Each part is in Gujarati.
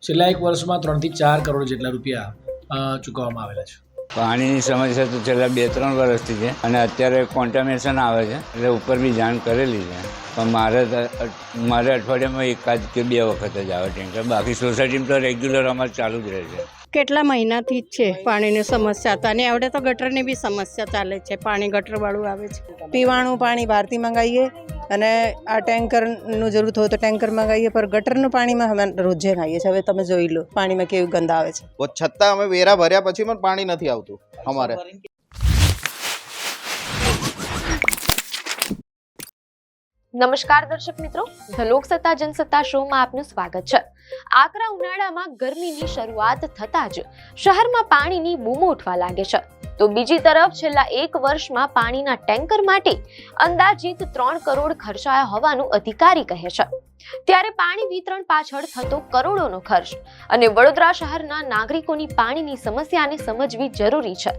છેલ્લા 1 વર્ષમાં 3 થી 4 કરોડ જેટલા રૂપિયા ચૂકવવામાં આવેલા છે. પાણીની સમસ્યા તો છેલ્લા 2-3 વર્ષથી છે અને અત્યારે કોન્ટામિનેશન આવે છે એટલે ઉપર બી જાણ કરેલી છે, પણ મારે અઠવાડિયામાં 1 કે 2 વખત જ આવે ટેન્કર. બાકી સોસાયટીમાં તો રેગ્યુલર અમારે ચાલુ જ રહે છે. કેટલા મહિનાથી જ છે પાણીની સમસ્યા હતા અને આવડે તો ગટરની બી સમસ્યા ચાલે છે. પાણી ગટરવાળું આવે છે. પીવાનું પાણી બહારથી મંગાવીએ અને આ ટેન્કરનું જરૂરત હોય તો ટેન્કર મંગાવીએ, પર ગટરનું પાણીમાં અમે રોજે ખાઈએ છીએ. હવે તમે જોઈ લો પાણીમાં કેવું ગંધ આવે છે. છતાં અમે વેરા ભર્યા પછી પણ પાણી નથી આવતું અમારે. નમસ્કાર દર્શક મિત્રો, ધ લોકસત્તા જનસત્તા શોમાં આપનું સ્વાગત છે. આકરા ઉનાળામાં ગરમીની શરૂઆત થતાં જ શહેરમાં પાણીની બૂમો ઉઠવા લાગે છે, તો બીજી તરફ છેલ્લા 1 વર્ષમાં પાણીના ટેન્કર માટે અંદાજિત 3 કરોડ ખર્ચાયા હોવાનું અધિકારી કહે છે. ત્યારે પાણી વિતરણ પાછળ થતો કરોડોનો ખર્ચ અને વડોદરા શહેરના નાગરિકોની પાણીની સમસ્યાને સમજવી જરૂરી છે.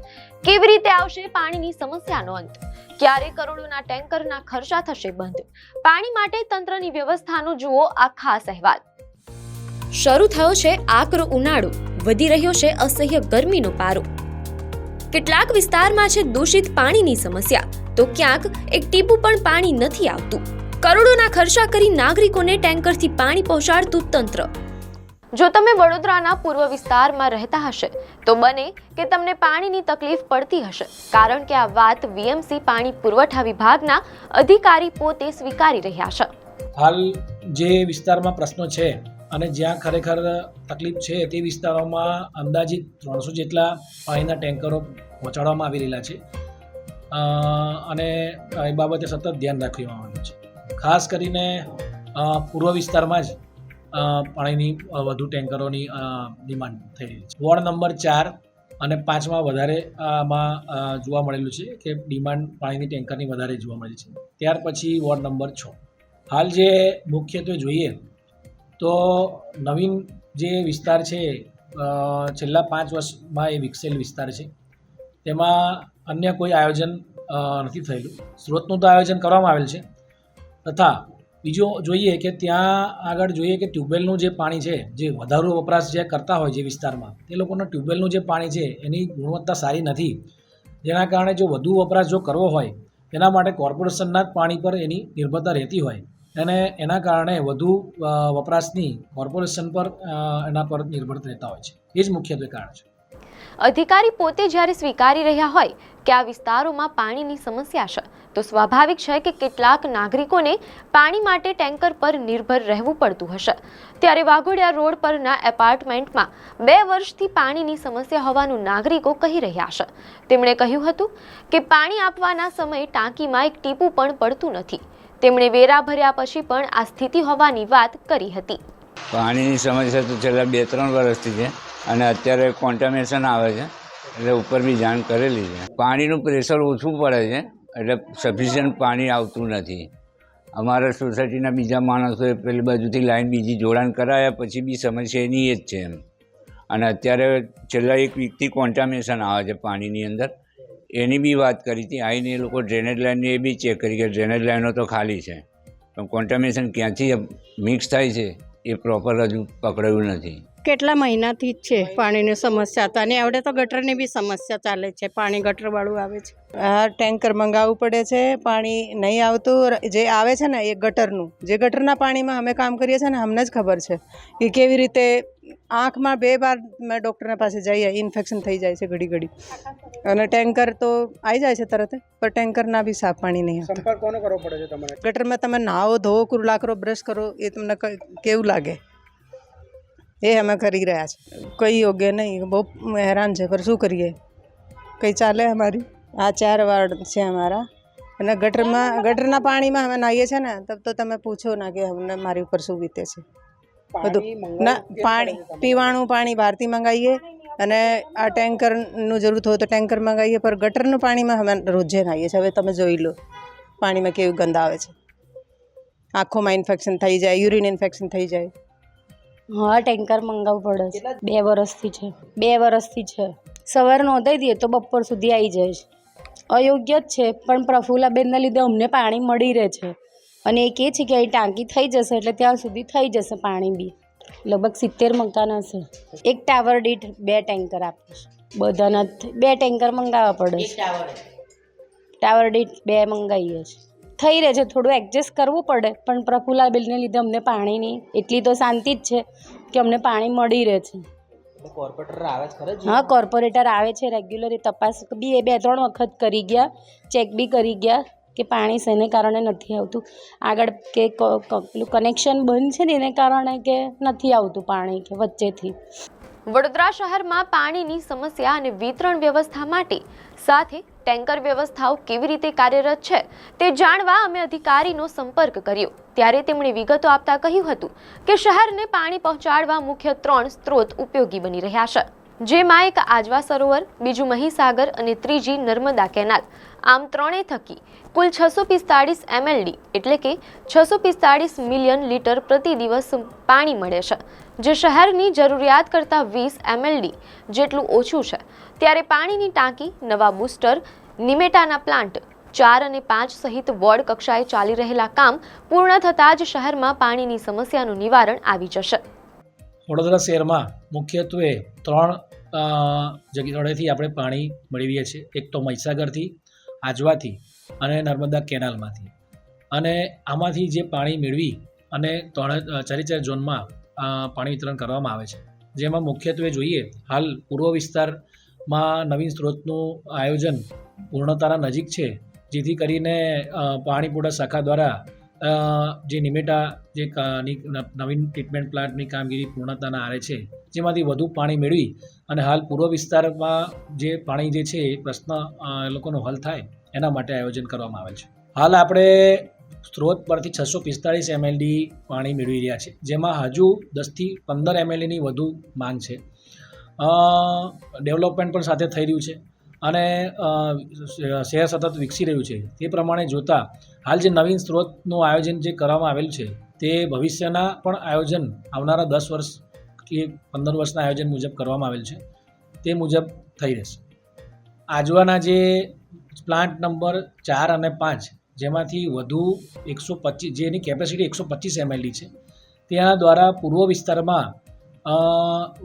કેવી રીતે આવશે પાણીની સમસ્યાનો અંત? ક્યારે કરોડોના ટેન્કરના ખર્ચા થશે બંધ? પાણી માટે તંત્રની વ્યવસ્થાનો જુઓ આ ખાસ અહેવાલ. શરૂ થયો છે આકરો ઉનાળો, વધી રહ્યો છે અસહ્ય ગરમીનો પારો. કેટલાક વિસ્તારમાં છે દૂષિત પાણીની સમસ્યા, તો ક્યાંક એક ટીપું પણ પાણી નથી આવતું. કરોડોના ખર્ચા કરી નાગરિકોને ટેન્કરથી પાણી પહોંચાડતું તંત્ર. જો તમે વડોદરાના પૂર્વ વિસ્તારમાં રહેતા હશે તો બને કે તમને પાણીની તકલીફ પડતી હશે, કારણ કે આ વાત વીએમસી પાણી પુરવઠા વિભાગના અધિકારી પોતે સ્વીકારી રહ્યા છે. હાલ જે વિસ્તારમાં પ્રશ્નો છે અને જ્યાં ખરેખર તકલીફ છે તે વિસ્તારોમાં અંદાજિત 300 જેટલા પાણીના ટેન્કરો પહોંચાડવામાં આવી રહેલા છે અને એ બાબતે સતત ધ્યાન રાખવામાં આવ્યું છે. ખાસ કરીને પૂર્વ વિસ્તારમાં જ પાણીની વધુ ટેન્કરોની ડિમાન્ડ થઈ રહી છે. વોર્ડ નંબર 4 અને 5માં વધારે આમાં જોવા મળેલું છે કે ડિમાન્ડ પાણીની ટેન્કરની વધારે જોવા મળી છે. ત્યાર પછી વોર્ડ નંબર 6. હાલ જે મુખ્યત્વે જોઈએ તો નવીન જે વિસ્તાર છે છેલ્લા 5 વર્ષમાં એ વિકસેલ વિસ્તાર છે, તેમાં અન્ય કોઈ આયોજન નથી થયેલું. સ્ત્રોતનું તો આયોજન કરવામાં આવેલ છે, તથા બીજો જોઈએ કે ત્યાં આગળ જોઈએ કે ટ્યુબવેલનું જે પાણી છે, જે વધારો વપરાશ જે કરતા હોય જે વિસ્તારમાં, તે લોકોના ટ્યુબવેલનું જે પાણી છે એની ગુણવત્તા સારી નથી, જેના કારણે જો વધુ વપરાશ જો કરવો હોય તેના માટે કોર્પોરેશનના જ પાણી પર એની નિર્ભરતા રહેતી હોય અને એના કારણે વધુ વપરાશની કોર્પોરેશન પર એના પર નિર્ભર રહેતા હોય છે. એ જ મુખ્યત્વે કારણ છે. અધિકારી પોતે જ્યારે સ્વીકારી રહ્યા હોય કે આ વિસ્તારોમાં પાણીની સમસ્યા છે, તો સ્વાભાવિક છે કે કેટલાક નાગરિકોને પાણી માટે ટેન્કર પર નિર્ભર રહેવું પડતું હશે. ત્યારે વાઘોડિયા રોડ પરના એપાર્ટમેન્ટમાં 2 વર્ષથી પાણીની સમસ્યા હોવાનું નાગરિકો કહી રહ્યા છે. તેમણે કહ્યું હતું કે પાણી આપવાના સમયે ટાંકીમાં એક ટીપું પણ પડતું નથી. તેમણે વેરા ભર્યા પછી પણ આ સ્થિતિ હોવાની વાત કરી હતી. પાણીની સમસ્યા તો છેલ્લા 2-3 વર્ષથી છે અને અત્યારે કોન્ટામિનેશન આવે છે એટલે ઉપર બી જાણ કરેલી છે. પાણીનું પ્રેશર ઓછું પડે છે એટલે સફિશિયન્ટ પાણી આવતું નથી. અમારા સોસાયટીના બીજા માણસોએ પેલી બાજુથી લાઈન બીજી જોડાણ કરાયા પછી બી સમસ્યા એની એ જ છે એમ. અને અત્યારે છેલ્લા 1 વીકથી કોન્ટામિનેશન આવે છે પાણીની અંદર. એની બી વાત કરી હતી. આવીને એ લોકો ડ્રેનેજ લાઈનની એ બી ચેક કરી કે ડ્રેનેજ લાઈનો તો ખાલી છે, પણ કોન્ટામિનેશન ક્યાંથી મિક્સ થાય છે એ પ્રોપર હજુ પકડાયું નથી. કેટલા મહિનાથી જ છે પાણીની સમસ્યા હતા અને આવડે તો ગટરની બી સમસ્યા ચાલે છે. પાણી ગટરવાળું આવે છે. આ ટેન્કર મંગાવવું પડે છે. પાણી નહીં આવતું. જે આવે છે ને એ ગટરનું, જે ગટરના પાણીમાં અમે કામ કરીએ છીએ ને, અમને જ ખબર છે કે કેવી રીતે આંખમાં 2 વાર મેં ડૉક્ટરના પાસે જઈએ, ઇન્ફેક્શન થઈ જાય છે ઘડી. અને ટેન્કર તો આવી જાય છે તરત, પણ ટેન્કરના બી સાફ પાણી નહીં આવતું. સંપર્ક કોનો કરવો પડે છે તમારે? ગટરમાં તમે નાહો, ધોવો, કુરલા કરો, બ્રશ કરો, એ તમને કેવું લાગે એ અમે કરી રહ્યા છીએ. કંઈ યોગ્ય નહીં. બહુ હેરાન છે, પર શું કરીએ, કંઈ ચાલે અમારી. આ 4 વાર્ડ છે અમારા અને ગટરના પાણીમાં અમે નાહીએ છીએ ને, તબ તો તમે પૂછો ના કે અમને મારી ઉપર શું વીતે છે બધું. ના, પાણી પીવાનું પાણી બહારથી મંગાવીએ અને આ ટેન્કરનું જરૂરત હોય તો ટેન્કર મંગાવીએ, પર ગટરનું પાણીમાં અમે રોજે નાહીએ છીએ. હવે તમે જોઈ લો પાણીમાં કેવું ગંધ આવે છે. આંખોમાં ઇન્ફેક્શન થઈ જાય, યુરિન ઇન્ફેક્શન થઈ જાય. હા, ટેન્કર મંગાવવું પડે છે. 2 વર્ષથી છે. સવારે નોંધાઈ દઈએ તો બપોર સુધી આવી જાય છે. અયોગ્ય જ છે, પણ પ્રફુલ્લાબેનના લીધે અમને પાણી મળી રહે છે અને એ કહે છે કે અહીં ટાંકી થઈ જશે એટલે ત્યાં સુધી થઈ જશે પાણી બી. લગભગ 70 મકાન હશે. એક ટાવર દીઠ 2 ટેન્કર આપે છે. બધાના 2 ટેન્કર મંગાવવા પડે છે. ટાવર દીઠ 2 મંગાવીએ છીએ. થઈ રહે છે, થોડું એડજસ્ટ કરવું પડે, પણ પ્રફુલ્લાબેનને લીધે અમને પાણીની એટલી તો શાંતિ જ છે કે અમને પાણી મળી રહે છે. હા, કોર્પોરેટર આવે છે રેગ્યુલર, એ તપાસ બી 2-3 વખત કરી ગયા, ચેક બી કરી ગયા કે પાણી શેને કારણે નથી આવતું. આગળ કે પેલું કનેક્શન બંધ છે ને એને કારણે કે નથી આવતું પાણી કે વચ્ચેથી. વડોદરા શહેરમાં પાણીની સમસ્યા અને વિતરણ વ્યવસ્થા માટે સાથે ટેન્કર વ્યવસ્થાઓ કેવી રીતે કાર્યરત છે તે જાણવા અમે અધિકારીનો સંપર્ક કર્યો, ત્યારે તેમણે વિગતો આપતા કહ્યું હતું કે શહેરને પાણી પહોંચાડવા મુખ્ય 3 સ્ત્રોત ઉપયોગી બની રહ્યા છે, જેમાં એક આજવા સરોવર, બીજું મહીસાગર અને ત્રીજી નર્મદા કેનાલ. આમ ત્રણેય થકી કુલ 645 MLD એટલે કે 645 મિલિયન લીટર પ્રતિ દિવસ પાણી મળે છે, જે શહેરની જરૂરિયાત કરતાં 20 MLD જેટલું ઓછું છે. ત્યારે પાણીની ટાંકી, નવા બૂસ્ટર, નિમેટાના પ્લાન્ટ 4 અને 5 સહિત વોર્ડ કક્ષાએ ચાલી રહેલા કામ પૂર્ણ થતાં જ શહેરમાં પાણીની સમસ્યાનું નિવારણ આવી જશે. વડોદરા શહેરમાં મુખ્યત્વે 3 જગ્યાએથી આપણે પાણી મેળવીએ છીએ. એક તો મહીસાગરથી, આજવાથી અને નર્મદા કેનાલમાંથી. અને આમાંથી જે પાણી મેળવી અને 4 ઝોનમાં પાણી વિતરણ કરવામાં આવે છે, જેમાં મુખ્યત્વે જોઈએ હાલ પૂર્વ વિસ્તારમાં નવીન સ્ત્રોતનું આયોજન પૂર્ણતાના નજીક છે, જેથી કરીને પાણી પુરવઠા શાખા દ્વારા જે નિમેટા જે નવીન ટ્રીટમેન્ટ પ્લાન્ટની કામગીરી પૂર્ણતાના આરે છે, જેમાંથી વધુ પાણી મેળવી અને હાલ પૂર્વ વિસ્તારમાં જે પાણી જે છે એ પ્રશ્ન એ લોકોનો હલ થાય એના માટે આયોજન કરવામાં આવેલ છે. હાલ આપણે સ્ત્રોત પરથી 645 MLD પાણી મેળવી રહ્યા છે, જેમાં હજુ 10 થી 15 MLDની વધુ માંગ છે. ડેવલપમેન્ટ પણ સાથે થઈ રહ્યું છે અને શહેર સતત વિકસી રહ્યું છે. તે પ્રમાણે જોતાં હાલ જે નવીન સ્ત્રોતનું આયોજન જે કરવામાં આવેલ છે તે ભવિષ્યના પણ આયોજન આવનારા 10 વર્ષ કે 15 વર્ષના આયોજન મુજબ કરવામાં આવેલ છે, તે મુજબ થઈ રહેશે. આજવાના જે પ્લાન્ટ નંબર 4 અને 5, જેમાંથી વધુ 125, જેની કેપેસિટી 125 MLD છે, ત્યાં દ્વારા પૂર્વ વિસ્તારમાં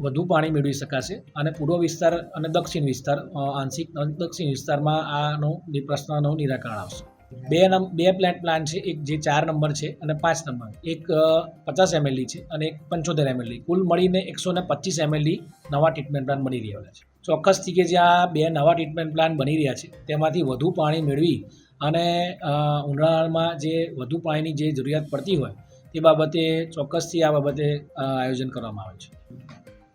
વધુ પાણી મેળવી શકાશે અને પૂર્વ વિસ્તાર અને દક્ષિણ વિસ્તાર, આંશિક દક્ષિણ વિસ્તારમાં આનો પ્રશ્નનું નિરાકરણ આવશે. બે પ્લાન્ટ છે, એક જે 4 નંબર છે અને 5 નંબર, એક 50 MLD છે અને એક 75 MLD, કુલ મળીને 125 MLD નવા ટ્રીટમેન્ટ પ્લાન્ટ બની રહ્યા છે. ચોક્કસથી કે જે આ 2 નવા ટ્રીટમેન્ટ પ્લાન્ટ બની રહ્યા છે તેમાંથી વધુ પાણી મેળવી અને ઉનાળામાં જે વધુ પાણીની જે જરૂરિયાત પડતી હોય તે બાબતે ચોક્કસથી આ બાબતે આયોજન કરવામાં આવે છે.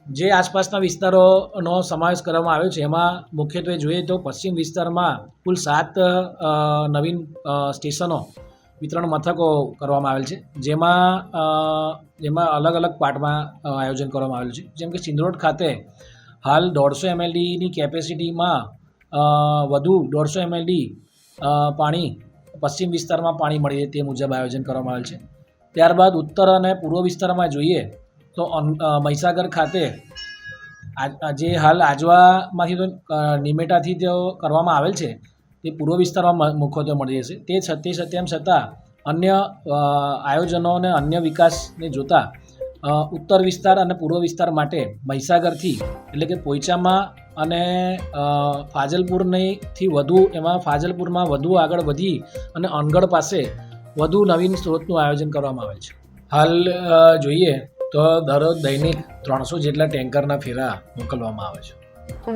જે આસપાસના વિસ્તારોનો સમાવેશ કરવામાં આવ્યો છે એમાં મુખ્યત્વે જોઈએ તો પશ્ચિમ વિસ્તારમાં કુલ 7 નવીન સ્ટેશનો, વિતરણ મથકો કરવામાં આવેલ છે, જેમાં અલગ અલગ પાર્ટમાં આયોજન કરવામાં આવેલું છે. જેમ કે સિંદરોડ ખાતે હાલ 150 MLDની કેપેસિટીમાં વધુ 150 MLD પાણી પશ્ચિમ વિસ્તારમાં પાણી મળી રહે તે મુજબ આયોજન કરવામાં આવેલ છે. ત્યારબાદ ઉત્તર અને પૂર્વ વિસ્તારમાં જોઈએ તો મહીસાગર ખાતે જે હાલ આજવામાંથી તો નિમેટાથી તેઓ કરવામાં આવેલ છે તે પૂર્વ વિસ્તારમાં મુખ્યત્વે મળી રહેશે. તેમ છતાં અન્ય આયોજનો અને અન્ય વિકાસને જોતાં ઉત્તર વિસ્તાર અને પૂર્વ વિસ્તાર માટે મહીસાગરથી એટલે કે પોઈચામાં અને ફાજલપુરથી વધુ, એમાં ફાજલપુરમાં વધુ આગળ વધી અને અનગઢ પાસે વધુ નવીન સ્ત્રોતનું આયોજન કરવામાં આવે છે. હાલ જોઈએ તો દરરોજ દૈનિક 300 જેટલા ટેન્કરના ફેરા મોકલવામાં આવે છે.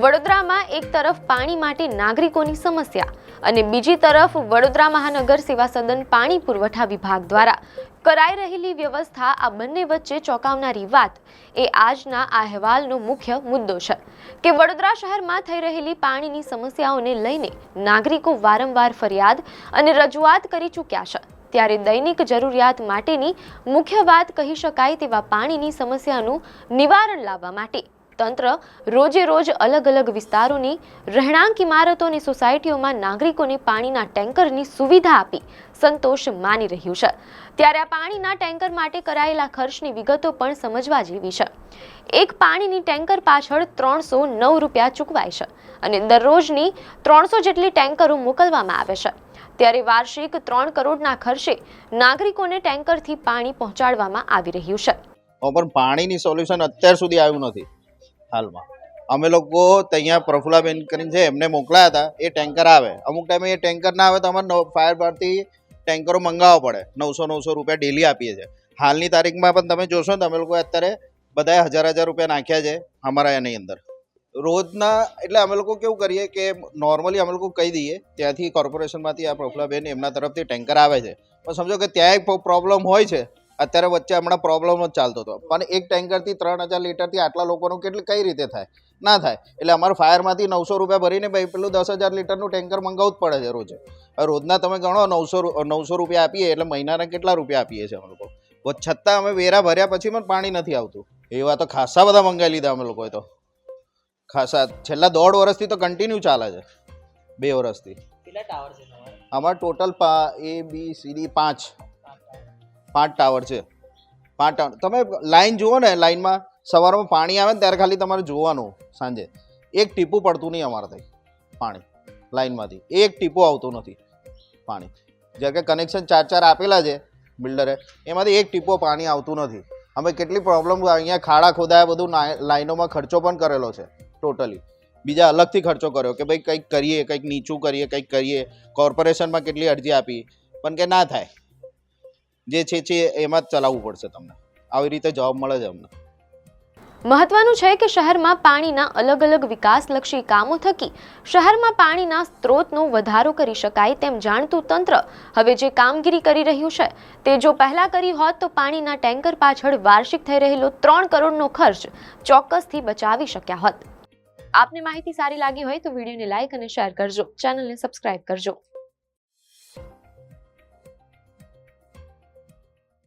વડોદરામાં એક તરફ પાણી માટે નાગરિકોની સમસ્યા અને બીજી તરફ વડોદરા મહાનગર સેવા સદન પાણી પુરવઠા વિભાગ દ્વારા કરાઈ રહેલી વ્યવસ્થા, આ બંને વચ્ચે ચોંકાવનારી વાત એ આજના આ અહેવાલનો મુખ્ય મુદ્દો છે કે વડોદરા શહેરમાં થઈ રહેલી પાણીની સમસ્યાઓને લઈને નાગરિકો વારંવાર ફરિયાદ અને રજૂઆત કરી ચૂક્યા છે. ત્યારે દૈનિક જરૂરિયાત માટેની મુખ્ય વાત કહી શકાય તેવા પાણીની સમસ્યાનું નિવારણ લાવવા માટે તંત્ર રોજે રોજ અલગ અલગ વિસ્તારોની રહેણાંક ઇમારતો અને સોસાયટીઓમાં નાગરિકોને પાણીના ટેન્કરની સુવિધા આપી સંતોષ માની રહ્યું છે. ત્યારે આ પાણીના ટેન્કર માટે કરાયેલા ખર્ચની વિગતો પણ સમજવા જેવી છે. એક પાણીની ટેન્કર પાછળ 309 રૂપિયા ચૂકવાય છે અને દરરોજની 300 જેટલી ટેન્કરો મોકલવામાં આવે છે. ત્યારે વાર્ષિક 3 કરોડના ખર્ચે નાગરિકોને ટેન્કરથી પાણી પહોંચાડવામાં આવી રહ્યું છે. પણ પાણીની સોલ્યુશન અત્યાર સુધી આવ્યું નથી હાલમાં. અમે લોકો ત્યાં પ્રફુલાબેન કરીને છે એમને મોકલાયા હતા, એ ટેન્કર આવે, અમુક ટાઈમે એ ટેન્કર ના આવે તો અમારે ફાયર બ્રિગેડથી ટેન્કરો મંગાવવા પડે, 900 રૂપિયા ડેલી આપીએ છીએ. હાલની તારીખમાં પણ તમે જોશો ને, તમે લોકો અત્યારે બધાએ 1000 રૂપિયા નાખ્યા છે અમારા એની અંદર રોજના. એટલે અમે લોકો કેવું કરીએ કે નોર્મલી અમે લોકો કહી દઈએ ત્યાંથી કોર્પોરેશનમાંથી આ પ્રફુલાબેન એમના તરફથી ટેન્કર આવે છે, પણ સમજો કે ત્યાં એક પ્રોબ્લેમ હોય છે. અત્યારે વચ્ચે હમણાં પ્રોબ્લેમ જ ચાલતો હતો, પણ એક ટેન્કરથી 3000 લીટરથી આટલા લોકોનું કઈ રીતે થાય? ના થાય. એટલે અમારે ફાયરમાંથી 900 રૂપિયા ભરીને ભાઈ પેલું 10,000 લીટરનું ટેન્કર મંગાવવું જ પડે છે રોજે. રોજના તમે ગણો 900 રૂપિયા આપીએ એટલે મહિનાના કેટલા રૂપિયા આપીએ છીએ અમે લોકો. છતાં અમે વેરા ભર્યા પછી પણ પાણી નથી આવતું. એવા તો ખાસા બધા મંગાવી લીધા અમે લોકોએ તો, ખાસા. છેલ્લા 1.5 વર્ષથી તો કન્ટિન્યુ ચાલે છે, 2 વર્ષથી. કેટલા ટાવર છે તમારે? અમારે ટોટલ ABCD 5 ટાવર છે. 5 ટાવર. તમે લાઈન જુઓ ને, લાઈનમાં સવારમાં પાણી આવે ને ત્યારે ખાલી તમારે જોવાનું, સાંજે એક ટીપું પડતું નહીં અમારે ત્યાં પાણી લાઈનમાંથી, એક ટીપું આવતું નથી પાણી. જ્યારે કે કનેક્શન 4 આપેલા છે બિલ્ડરે, એમાંથી એક ટીપો પાણી આવતું નથી. અમે કેટલી પ્રોબ્લેમ, અહીંયા ખાડા ખોદાયા, બધું લાઈનોમાં ખર્ચો પણ કરેલો છે ટોટલી. બીજા અલગથી ખર્ચો કર્યો કે ભાઈ કંઈક કરીએ, કંઈક નીચું કરીએ, કંઈક કરીએ. કોર્પોરેશનમાં કેટલી અરજી આપી પણ કે ના થાય. જે છે એમાં જ ચલાવવું પડશે તમને, આવી રીતે જવાબ મળે છે અમને. મહત્વનું છે કે શહેરમાં પાણીના અલગ અલગ વિકાસલક્ષી કામો થકી શહેરમાં પાણીના સ્ત્રોતનો વધારો કરી શકાય તેમ જાણતું તંત્ર હવે જે કામગીરી કરી રહ્યું છે તે જો પહેલા કરી હોત તો પાણીના ટેન્કર પાછળ વાર્ષિક થઈ રહેલો 3 કરોડનો ખર્ચ ચોક્કસથી બચાવી શક્યા હોત. આપને માહિતી સારી લાગી હોય તો વિડીયોને લાઇક અને શેર કરજો, ચેનલને સબસ્ક્રાઇબ કરજો.